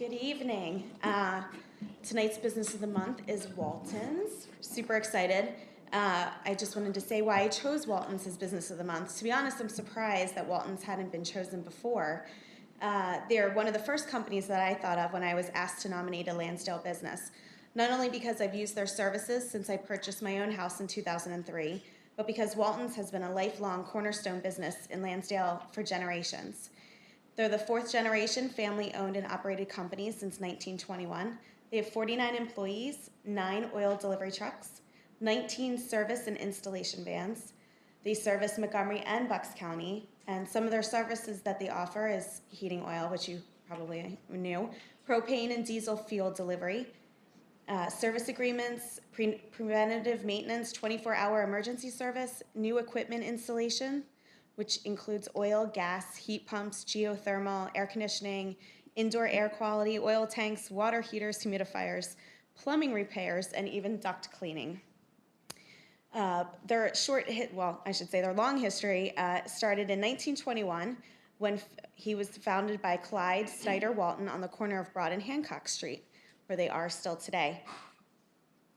Good evening. Tonight's business of the month is Walton's. Super excited. I just wanted to say why I chose Walton's as business of the month. To be honest, I'm surprised that Walton's hadn't been chosen before. They're one of the first companies that I thought of when I was asked to nominate a Lansdale business. Not only because I've used their services since I purchased my own house in 2003, but because Walton's has been a lifelong cornerstone business in Lansdale for generations. They're the fourth generation family-owned and operated company since 1921. They have 49 employees, 9 oil delivery trucks, 19 service and installation vans. They service Montgomery and Bucks County, and some of their services that they offer is heating oil, which you probably knew, propane and diesel fuel delivery, service agreements, preventative maintenance, 24-hour emergency service, new equipment installation, which includes oil, gas, heat pumps, geothermal, air conditioning, indoor air quality, oil tanks, water heaters, humidifiers, plumbing repairs, and even duct cleaning. Their long history started in 1921 when he was founded by Clyde Snyder Walton on the corner of Broad and Hancock Street, where they are still today.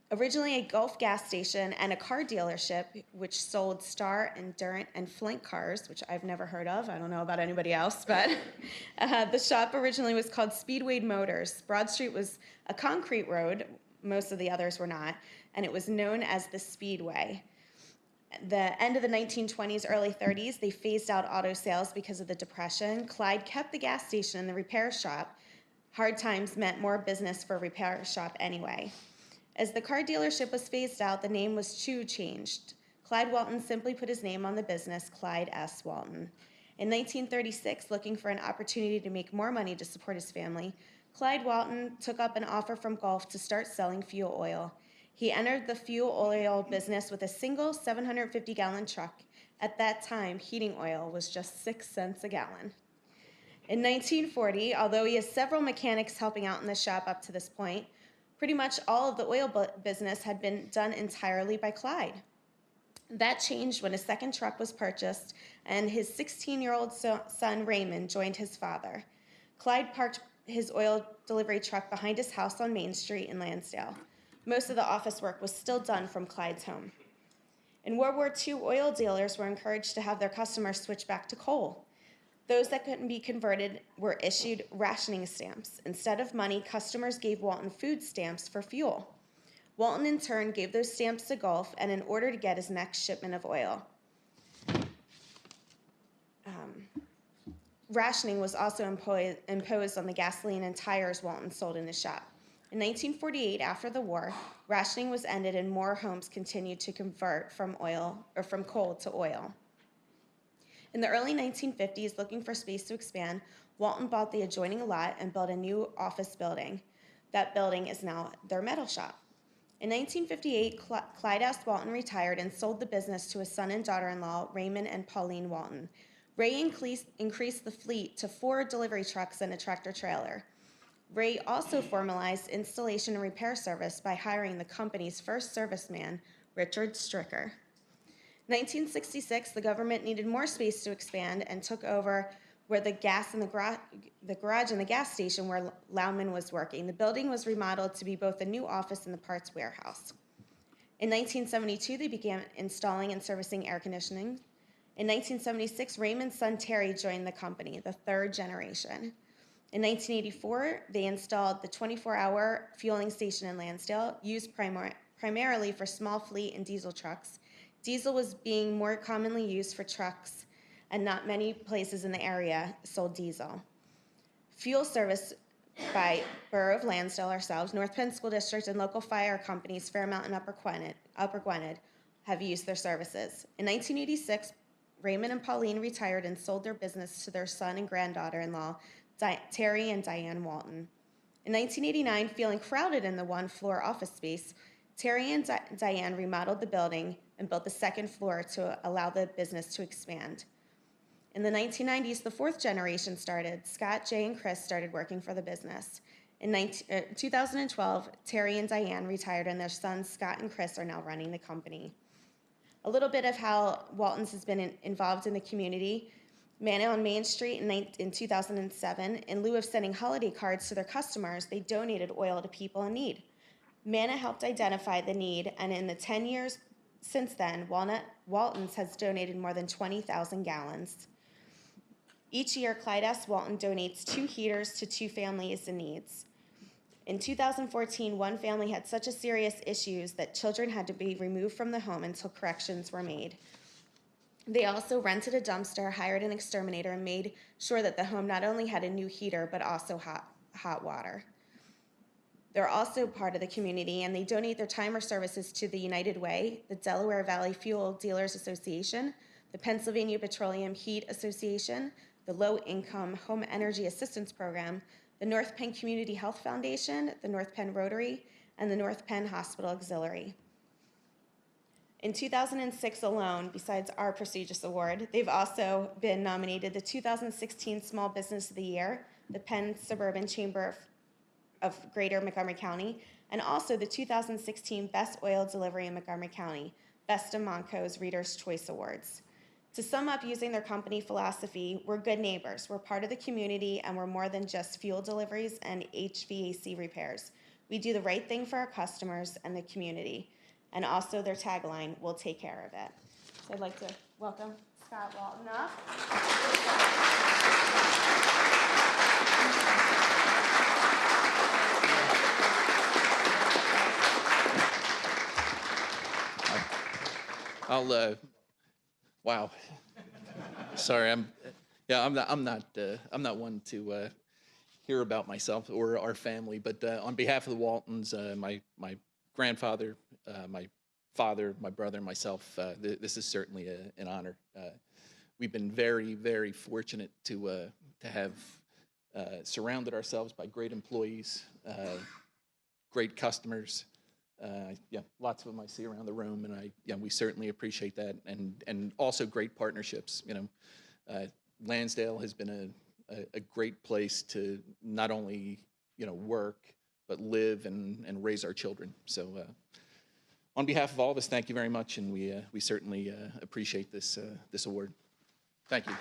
Originally a Gulf gas station and a car dealership, which sold Star, Endurant, and Flint cars, which I've never heard of. I don't know about anybody else, but the shop originally was called Speedway Motors. Broad Street was a concrete road. Most of the others were not, and it was known as the Speedway. The end of the 1920s, early 30s, they phased out auto sales because of the Depression. Clyde kept the gas station and the repair shop. Hard times meant more business for a repair shop anyway. As the car dealership was phased out, the name was changed. Clyde Walton simply put his name on the business, Clyde S. Walton. In 1936, looking for an opportunity to make more money to support his family, Clyde Walton took up an offer from Gulf to start selling fuel oil. He entered the fuel oil business with a single 750-gallon truck. At that time, heating oil was just 6 cents a gallon. In 1940, although he has several mechanics helping out in the shop up to this point, pretty much all of the oil business had been done entirely by Clyde. That changed when a second truck was purchased and his 16-year-old son Raymond joined his father. Clyde parked his oil delivery truck behind his house on Main Street in Lansdale. Most of the office work was still done from Clyde's home. In World War II, oil dealers were encouraged to have their customers switch back to coal. Those that couldn't be converted were issued rationing stamps. Instead of money, customers gave Walton food stamps for fuel. Walton, in turn, gave those stamps to Gulf and in order to get his next shipment of oil. Rationing was also imposed on the gasoline and tires Walton sold in his shop. In 1948, after the war, rationing was ended and more homes continued to convert from coal to oil. In the early 1950s, looking for space to expand, Walton bought the adjoining lot and built a new office building. That building is now their metal shop. In 1958, Clyde S. Walton retired and sold the business to his son and daughter-in-law, Raymond and Pauline Walton. Ray increased the fleet to 4 delivery trucks and a tractor-trailer. Ray also formalized installation and repair service by hiring the company's first serviceman, Richard Stricker. 1966, the government needed more space to expand and took over where the garage and the gas station where Lauman was working. The building was remodeled to be both a new office and the parts warehouse. In 1972, they began installing and servicing air conditioning. In 1976, Raymond's son Terry joined the company, the third generation. In 1984, they installed the 24-hour fueling station in Lansdale, used primarily for small fleet and diesel trucks. Diesel was being more commonly used for trucks, and not many places in the area sold diesel. Fuel service by Borough of Lansdale ourselves, North Penn School District, and local fire companies Fairmount and Upper Gwinnett have used their services. In 1986, Raymond and Pauline retired and sold their business to their son and granddaughter-in-law, Terry and Diane Walton. In 1989, feeling crowded in the one-floor office space, Terry and Diane remodeled the building and built the second floor to allow the business to expand. In the 1990s, the fourth generation started. Scott, Jay, and Chris started working for the business. In 2012, Terry and Diane retired, and their sons, Scott and Chris, are now running the company. A little bit of how Walton's has been involved in the community. Manna on Main Street in 2007, in lieu of sending holiday cards to their customers, they donated oil to people in need. Manna helped identify the need, and in the 10 years since then, Walton's has donated more than 20,000 gallons. Each year, Clyde S. Walton donates 2 heaters to 2 families in need. In 2014, one family had such serious issues that children had to be removed from the home until corrections were made. They also rented a dumpster, hired an exterminator, and made sure that the home not only had a new heater, but also hot water. They're also part of the community, and they donate their time or services to the United Way, the Delaware Valley Fuel Dealers Association, the Pennsylvania Petroleum Heat Association, the Low Income Home Energy Assistance Program, the North Penn Community Health Foundation, the North Penn Rotary, and the North Penn Hospital Auxiliary. In 2006 alone, besides our prestigious award, they've also been nominated the 2016 Small Business of the Year, the Penn Suburban Chamber of Greater Montgomery County, and also the 2016 Best Oil Delivery in Montgomery County, Best of Monco's Reader's Choice Awards. To sum up, using their company philosophy, we're good neighbors, we're part of the community, and we're more than just fuel deliveries and HVAC repairs. We do the right thing for our customers and the community. And also their tagline, we'll take care of it. So I'd like to welcome Scott Walton up. Wow. Sorry, I'm not one to hear about myself or our family, but on behalf of the Waltons, my grandfather, my father, my brother, and myself, this is certainly an honor. We've been very, very fortunate to have surrounded ourselves by great employees, great customers. Lots of them I see around the room, and we certainly appreciate that, and also great partnerships. Lansdale has been a great place to not only work, but live and raise our children. So on behalf of all of us, thank you very much, and we certainly appreciate this award. Thank you.